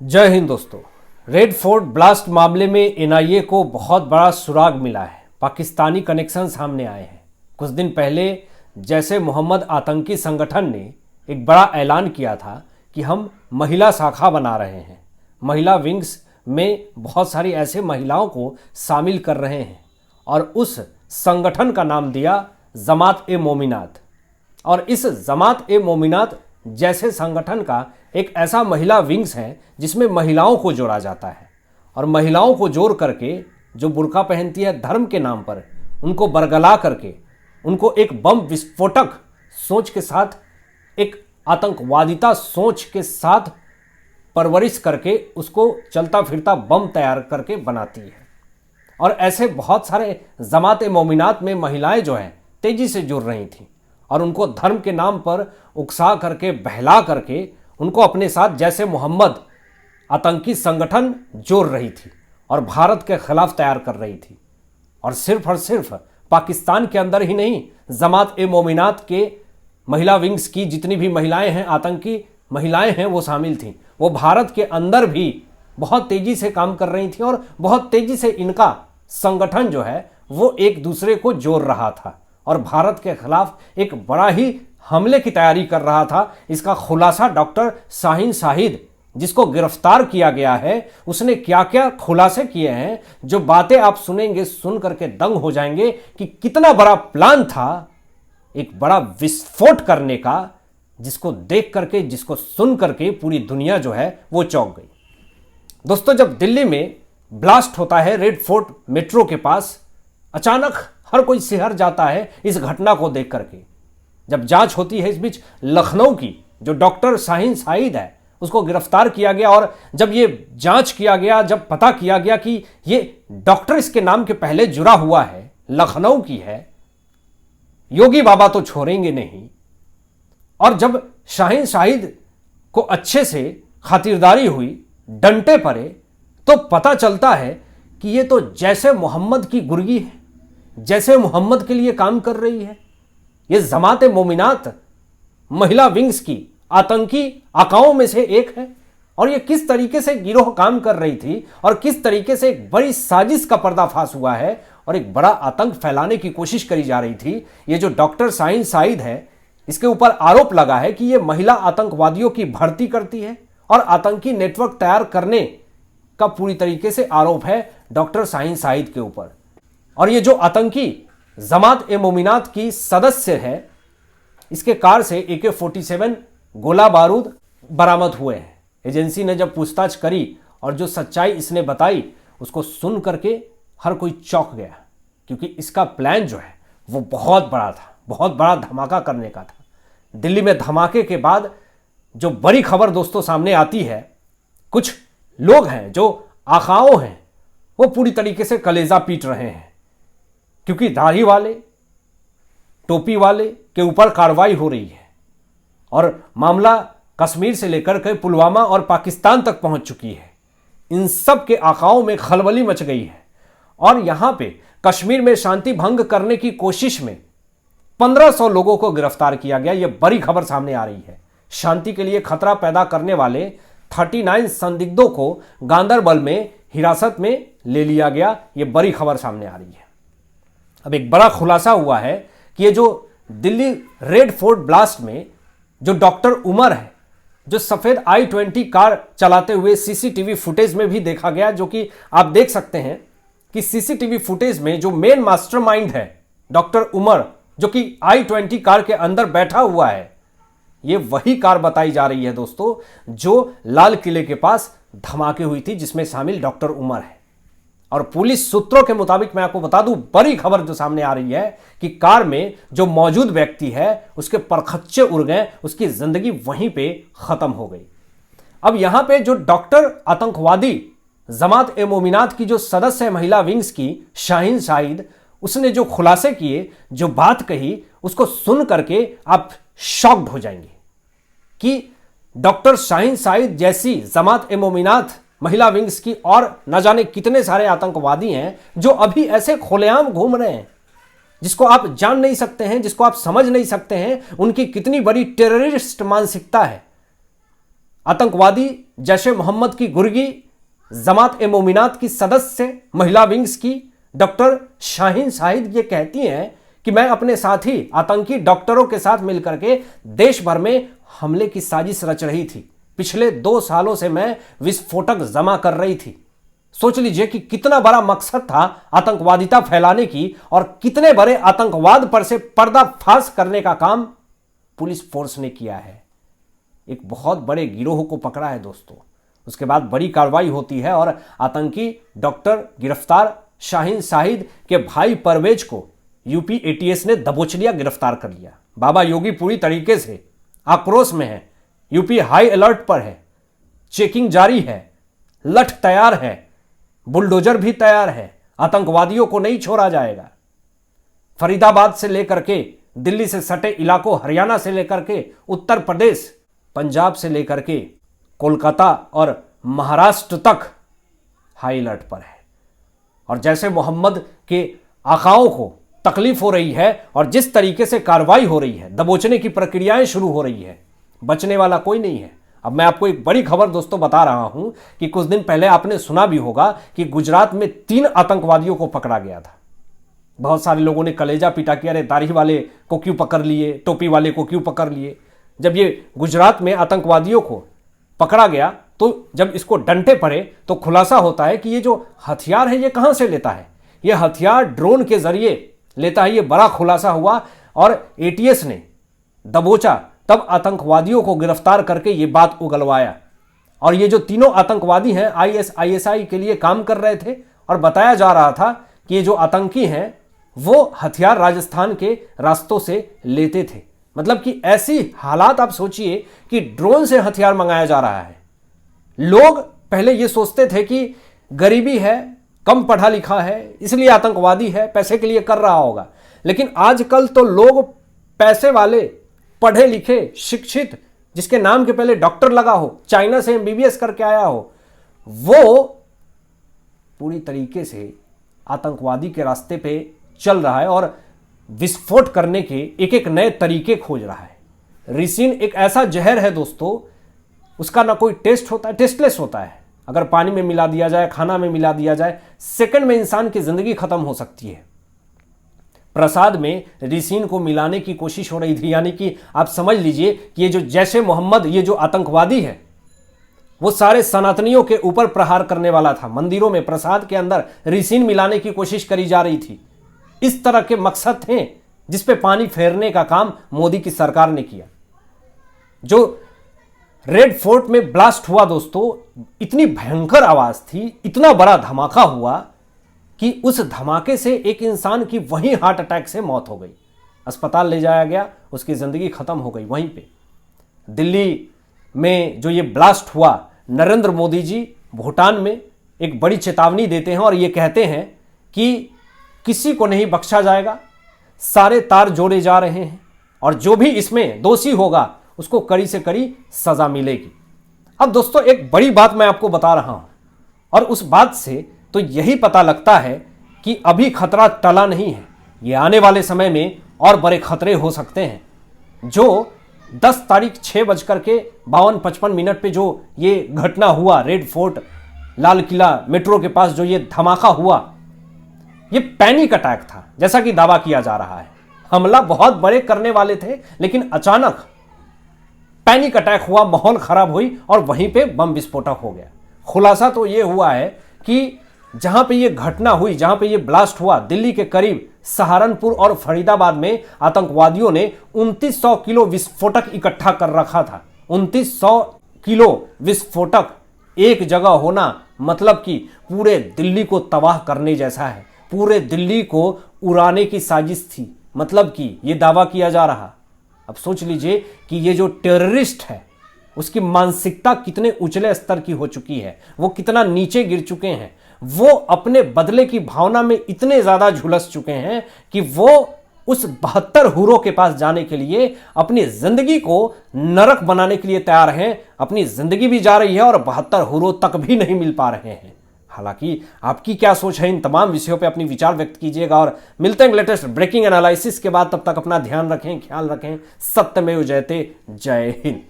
जय हिंद दोस्तों। Red fort blast मामले में एनआईए को बहुत बड़ा सुराग मिला है। पाकिस्तानी कनेक्शन सामने आए हैं। कुछ दिन पहले जैसे मोहम्मद आतंकी संगठन ने एक बड़ा ऐलान किया था कि हम महिला शाखा बना रहे हैं, महिला विंग्स में बहुत सारी ऐसे महिलाओं को शामिल कर रहे हैं और उस संगठन का नाम दिया जमात ए मोमिनात। और इस जमात ए मोमिनात जैसे संगठन का एक ऐसा महिला विंग्स है जिसमें महिलाओं को जोड़ा जाता है और महिलाओं को जोड़ करके जो बुर्का पहनती है धर्म के नाम पर उनको बरगला करके उनको एक बम विस्फोटक सोच के साथ, एक आतंकवादिता सोच के साथ परवरिश करके उसको चलता फिरता बम तैयार करके बनाती है। और ऐसे बहुत सारे जमात ए मोमिनात में महिलाएं जो हैं तेजी से जुड़ रही थीं और उनको धर्म के नाम पर उकसा करके बहला करके उनको अपने साथ जैसे मोहम्मद आतंकी संगठन जोड़ रही थी और भारत के खिलाफ तैयार कर रही थी। और सिर्फ पाकिस्तान के अंदर ही नहीं, जमात ए मोमिनात के महिला विंग्स की जितनी भी महिलाएं हैं, आतंकी महिलाएं हैं, वो शामिल थीं। वो भारत के अंदर भी बहुत तेजी से काम कर रही थी और बहुत तेजी से इनका संगठन जो है वो एक दूसरे को जोड़ रहा था और भारत के खिलाफ एक बड़ा ही हमले की तैयारी कर रहा था। इसका खुलासा डॉक्टर शाहीन शाहिद, जिसको गिरफ्तार किया गया है, उसने क्या क्या खुलासे किए हैं, जो बातें आप सुनेंगे सुन करके दंग हो जाएंगे कि कितना बड़ा प्लान था एक बड़ा विस्फोट करने का, जिसको देख करके, जिसको सुन करके पूरी दुनिया जो है वो चौंक गई। दोस्तों, जब दिल्ली में ब्लास्ट होता है रेड फोर्ट मेट्रो के पास, अचानक हर कोई सिहर जाता है इस घटना को देख करके। जब जांच होती है, इस बीच लखनऊ की जो डॉक्टर शाहीन शाहिद है उसको गिरफ्तार किया गया और जब ये जांच किया गया, जब पता किया गया कि ये डॉक्टर इसके नाम के पहले जुड़ा हुआ है, लखनऊ की है, योगी बाबा तो छोड़ेंगे नहीं। और जब शाहीन शाहिद को अच्छे से खातिरदारी हुई, डंटे पड़े, तो पता चलता है कि ये तो जैसे मोहम्मद की गुर्गी है, जैसे मोहम्मद के लिए काम कर रही है। ये जमात ए मोमिनात महिला विंग्स की आतंकी आकाओं में से एक है और ये किस तरीके से गिरोह काम कर रही थी और किस तरीके से एक बड़ी साजिश का पर्दाफाश हुआ है और एक बड़ा आतंक फैलाने की कोशिश करी जा रही थी। ये जो डॉक्टर शाहीन शाहिद है, इसके ऊपर आरोप लगा है कि ये महिला आतंकवादियों की भर्ती करती है और आतंकी नेटवर्क तैयार करने का पूरी तरीके से आरोप है डॉक्टर शाहीन शाहिद के ऊपर। और ये जो आतंकी जमात ए मोमिनात की सदस्य है, इसके कार से AK-47 गोला बारूद बरामद हुए हैं। एजेंसी ने जब पूछताछ करी और जो सच्चाई इसने बताई, उसको सुन करके हर कोई चौंक गया, क्योंकि इसका प्लान जो है वो बहुत बड़ा था, बहुत बड़ा धमाका करने का था। दिल्ली में धमाके के बाद जो बड़ी खबर दोस्तों सामने आती है, कुछ लोग हैं जो आकाओं हैं, वो पूरी तरीके से कलेजा पीट रहे हैं, क्योंकि दाढ़ी वाले, टोपी वाले के ऊपर कार्रवाई हो रही है और मामला कश्मीर से लेकर के पुलवामा और पाकिस्तान तक पहुंच चुकी है। इन सब के आकाओं में खलबली मच गई है और यहां पे कश्मीर में शांति भंग करने की कोशिश में 1500 लोगों को गिरफ्तार किया गया। यह बड़ी खबर सामने आ रही है। शांति के लिए खतरा पैदा करने वाले 39 संदिग्धों को गांदरबल में हिरासत में ले लिया गया। यह बड़ी खबर सामने आ रही है। अब एक बड़ा खुलासा हुआ है कि ये जो दिल्ली रेड फोर्ट ब्लास्ट में जो डॉक्टर उमर है, जो सफेद I-20 कार चलाते हुए सीसीटीवी फुटेज में भी देखा गया, जो कि आप देख सकते हैं कि सीसीटीवी फुटेज में जो मेन मास्टरमाइंड है डॉक्टर उमर, जो कि I-20 कार के अंदर बैठा हुआ है, ये वही कार बताई जा रही है दोस्तों जो लाल किले के पास धमाके हुई थी, जिसमें शामिल डॉक्टर उमर है। और पुलिस सूत्रों के मुताबिक मैं आपको बता दूं, बड़ी खबर जो सामने आ रही है कि कार में जो मौजूद व्यक्ति है उसके परखच्चे उड़ गए, उसकी जिंदगी वहीं पे खत्म हो गई। अब यहां पे जो डॉक्टर आतंकवादी जमात ए मोमिनात की जो सदस्य है महिला विंग्स की, शाहीन शाहिद, उसने जो खुलासे किए, जो बात कही, उसको सुन करके आप शॉक्ड हो जाएंगे कि डॉक्टर शाहीन शाहिद जैसी जमात ए मोमिनात महिला विंग्स की और न जाने कितने सारे आतंकवादी हैं जो अभी ऐसे खुलेआम घूम रहे हैं, जिसको आप जान नहीं सकते हैं, जिसको आप समझ नहीं सकते हैं, उनकी कितनी बड़ी टेररिस्ट मानसिकता है। आतंकवादी जैश ए मोहम्मद की गुर्गी, जमात ए मोमिनात की सदस्य, महिला विंग्स की डॉक्टर शाहीन शाहिद ये कहती हैं कि मैं अपने साथी आतंकी डॉक्टरों के साथ मिलकर के देश भर में हमले की साजिश रच रही थी। पिछले 2 सालों से मैं विस्फोटक जमा कर रही थी। सोच लीजिए कि कितना बड़ा मकसद था आतंकवादिता फैलाने की और कितने बड़े आतंकवाद पर से पर्दाफाश करने का काम पुलिस फोर्स ने किया है। एक बहुत बड़े गिरोह को पकड़ा है दोस्तों। उसके बाद बड़ी कार्रवाई होती है और आतंकी डॉक्टर गिरफ्तार शाहीन शाहिद के भाई परवेज को यूपी एटीएस ने दबोच लिया, गिरफ्तार कर लिया। बाबा योगी पूरी तरीके से आक्रोश में है, यूपी हाई अलर्ट पर है, चेकिंग जारी है, लठ तैयार है, बुलडोजर भी तैयार है। आतंकवादियों को नहीं छोड़ा जाएगा। फरीदाबाद से लेकर के दिल्ली से सटे इलाकों, हरियाणा से लेकर के उत्तर प्रदेश, पंजाब से लेकर के कोलकाता और महाराष्ट्र तक हाई अलर्ट पर है। और जैसे मोहम्मद के आकाओं को तकलीफ हो रही है और जिस तरीके से कार्रवाई हो रही है, दबोचने की प्रक्रियाएं शुरू हो रही है, बचने वाला कोई नहीं है। अब मैं आपको एक बड़ी खबर दोस्तों बता रहा हूं कि कुछ दिन पहले आपने सुना भी होगा कि गुजरात में 3 आतंकवादियों को पकड़ा गया था। बहुत सारे लोगों ने कलेजा पीटा कि अरे दाढ़ी वाले को क्यों पकड़ लिए, टोपी वाले को क्यों पकड़ लिए। जब ये गुजरात में आतंकवादियों को पकड़ा गया तो जब इसको डंटे पड़े तो खुलासा होता है कि ये जो हथियार है ये कहां से लेता है। ये हथियार ड्रोन के जरिए लेता है। ये बड़ा खुलासा हुआ और एटीएस ने दबोचा, तब आतंकवादियों को गिरफ्तार करके ये बात उगलवाया। और ये जो तीनों आतंकवादी हैं ISISI के लिए काम कर रहे थे और बताया जा रहा था कि ये जो आतंकी हैं वो हथियार राजस्थान के रास्तों से लेते थे। मतलब कि ऐसी हालात आप सोचिए कि ड्रोन से हथियार मंगाया जा रहा है। लोग पहले ये सोचते थे कि गरीबी है, कम पढ़ा लिखा है, इसलिए आतंकवादी है, पैसे के लिए कर रहा होगा। लेकिन आजकल तो लोग पैसे वाले, पढ़े लिखे, शिक्षित, जिसके नाम के पहले डॉक्टर लगा हो, चाइना से MBBS करके आया हो, वो पूरी तरीके से आतंकवादी के रास्ते पे चल रहा है और विस्फोट करने के एक एक नए तरीके खोज रहा है। रिसिन एक ऐसा जहर है दोस्तों, उसका ना कोई टेस्ट होता है, टेस्टलेस होता है। अगर पानी में मिला दिया जाए, खाना में मिला दिया जाए, सेकंड में इंसान की जिंदगी खत्म हो सकती है। प्रसाद में रिसिन को मिलाने की कोशिश हो रही थी। यानी कि आप समझ लीजिए कि ये जो जैश ए मोहम्मद, ये जो आतंकवादी है, वो सारे सनातनियों के ऊपर प्रहार करने वाला था। मंदिरों में प्रसाद के अंदर रिसिन मिलाने की कोशिश करी जा रही थी। इस तरह के मकसद थे जिस पे पानी फेरने का काम मोदी की सरकार ने किया। जो रेड फोर्ट में ब्लास्ट हुआ दोस्तों, इतनी भयंकर आवाज थी, इतना बड़ा धमाका हुआ कि उस धमाके से एक इंसान की वहीं हार्ट अटैक से मौत हो गई। अस्पताल ले जाया गया, उसकी जिंदगी खत्म हो गई वहीं पे। दिल्ली में जो ये ब्लास्ट हुआ, नरेंद्र मोदी जी भूटान में एक बड़ी चेतावनी देते हैं और ये कहते हैं कि किसी को नहीं बख्शा जाएगा, सारे तार जोड़े जा रहे हैं और जो भी इसमें दोषी होगा उसको कड़ी से कड़ी सजा मिलेगी। अब दोस्तों एक बड़ी बात मैं आपको बता रहा हूं और उस बात से तो यही पता लगता है कि अभी खतरा टला नहीं है। ये आने वाले समय में और बड़े खतरे हो सकते हैं। जो 10 तारीख 6:52-55 पे जो ये घटना हुआ, red fort Lal Qila metro के पास जो ये धमाका हुआ, ये पैनिक अटैक था जैसा कि दावा किया जा रहा है। हमला बहुत बड़े करने वाले थे लेकिन अचानक पैनिक अटैक हुआ, माहौल खराब हुई और वहीं पे बम विस्फोटक हो गया। खुलासा तो ये हुआ है कि जहां पे ये घटना हुई, जहां पे ये ब्लास्ट हुआ, दिल्ली के करीब सहारनपुर और फरीदाबाद में आतंकवादियों ने 2900 किलो विस्फोटक इकट्ठा कर रखा था। 2900 किलो विस्फोटक एक जगह होना मतलब कि पूरे दिल्ली को तबाह करने जैसा है। पूरे दिल्ली को उड़ाने की साजिश थी, मतलब कि ये दावा किया जा रहा। अब सोच लीजिए कि ये जो टेररिस्ट है उसकी मानसिकता कितने उचले स्तर की हो चुकी है, वो कितना नीचे गिर चुके हैं। वो अपने बदले की भावना में इतने ज्यादा झुलस चुके हैं कि वो उस 72 हूरों के पास जाने के लिए अपनी जिंदगी को नरक बनाने के लिए तैयार हैं। अपनी जिंदगी भी जा रही है और 72 हूरों तक भी नहीं मिल पा रहे हैं। हालांकि आपकी क्या सोच है इन तमाम विषयों पे अपनी विचार व्यक्त कीजिएगा और मिलते हैं लेटेस्ट ब्रेकिंग एनालिसिस के बाद। तब तक अपना ध्यान रखें, ख्याल रखें। सत्यमेव जयते। जय हिंद।